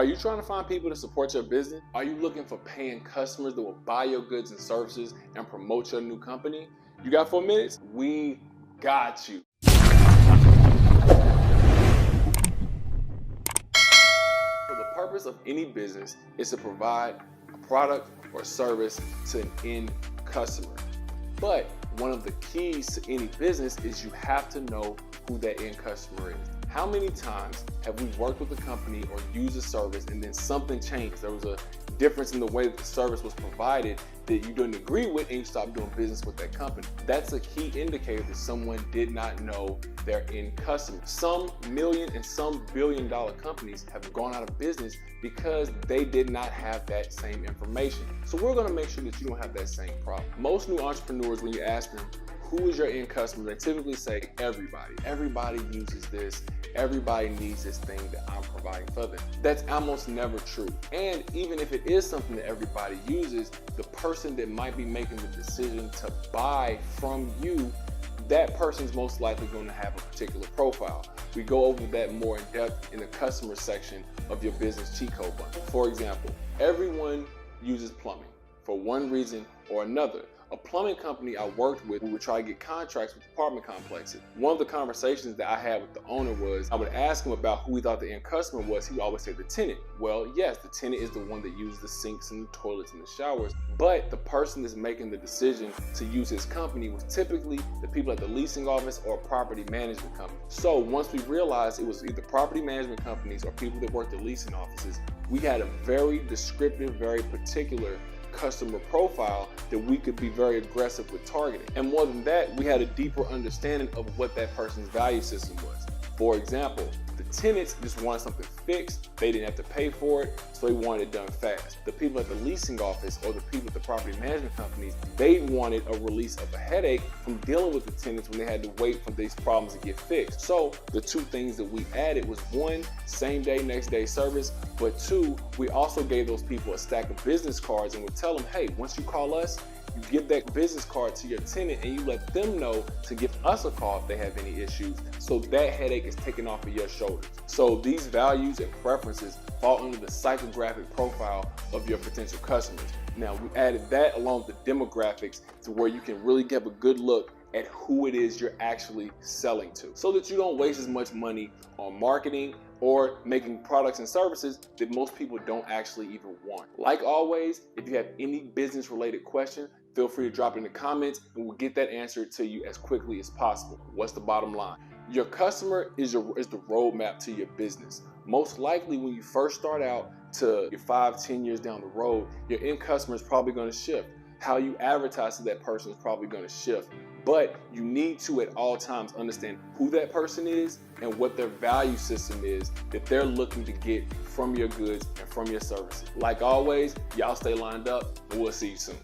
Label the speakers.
Speaker 1: Are you trying to find people to support your business? Are you looking for paying customers that will buy your goods and services and promote your new company? You got 4 minutes? We got you. So the purpose of any business is to provide a product or service to an end customer. But one of the keys to any business is you have to know who that end customer is. How many times have we worked with a company or used a service and then something changed? There was a difference in the way that the service was provided that you didn't agree with and you stopped doing business with that company. That's a key indicator that someone did not know their end customer. Some million and some billion-dollar companies have gone out of business because they did not have that same information. So we're gonna make sure that you don't have that same problem. Most new entrepreneurs, when you ask them, who is your end customer? They typically say everybody. Everybody uses this. Everybody needs this thing that I'm providing for them. That's almost never true. And even if it is something that everybody uses, the person that might be making the decision to buy from you, that person's most likely going to have a particular profile. We go over that more in depth in the customer section of your business cheat code bundle. For example, everyone uses plumbing for one reason or another. A plumbing company I worked with, we would try to get contracts with apartment complexes. One of the conversations that I had with the owner was, I would ask him about who he thought the end customer was. He would always say the tenant. Well, yes, the tenant is the one that uses the sinks and the toilets and the showers, but the person that's making the decision to use his company was typically the people at the leasing office or property management company. So once we realized it was either property management companies or people that worked at leasing offices, we had a very descriptive, very particular customer profile that we could be very aggressive with targeting. And more than that, we had a deeper understanding of what that person's value system was. For example, the tenants just wanted something fixed. They didn't have to pay for it, so they wanted it done fast. The people at the leasing office or the people at the property management companies, they wanted a release of a headache from dealing with the tenants when they had to wait for these problems to get fixed. So the two things that we added was one, same day, next day service, but two, we also gave those people a stack of business cards and would tell them, hey, once you call us, you give that business card to your tenant and you let them know to give us a call if they have any issues, so that headache is taken off of your shoulders. So these values and preferences fall under the psychographic profile of your potential customers. Now we added that along with the demographics to where you can really get a good look at who it is you're actually selling to, so that you don't waste as much money on marketing or making products and services that most people don't actually even want. Like always, if you have any business related question, feel free to drop it in the comments and we'll get that answered to you as quickly as possible. What's the bottom line? Your customer is the roadmap to your business. Most likely when you first start out to your 5-10 years down the road, your end customer is probably going to shift. How you advertise to that person is probably going to shift. But you need to at all times understand who that person is and what their value system is that they're looking to get from your goods and from your services. Like always, y'all stay lined up and we'll see you soon.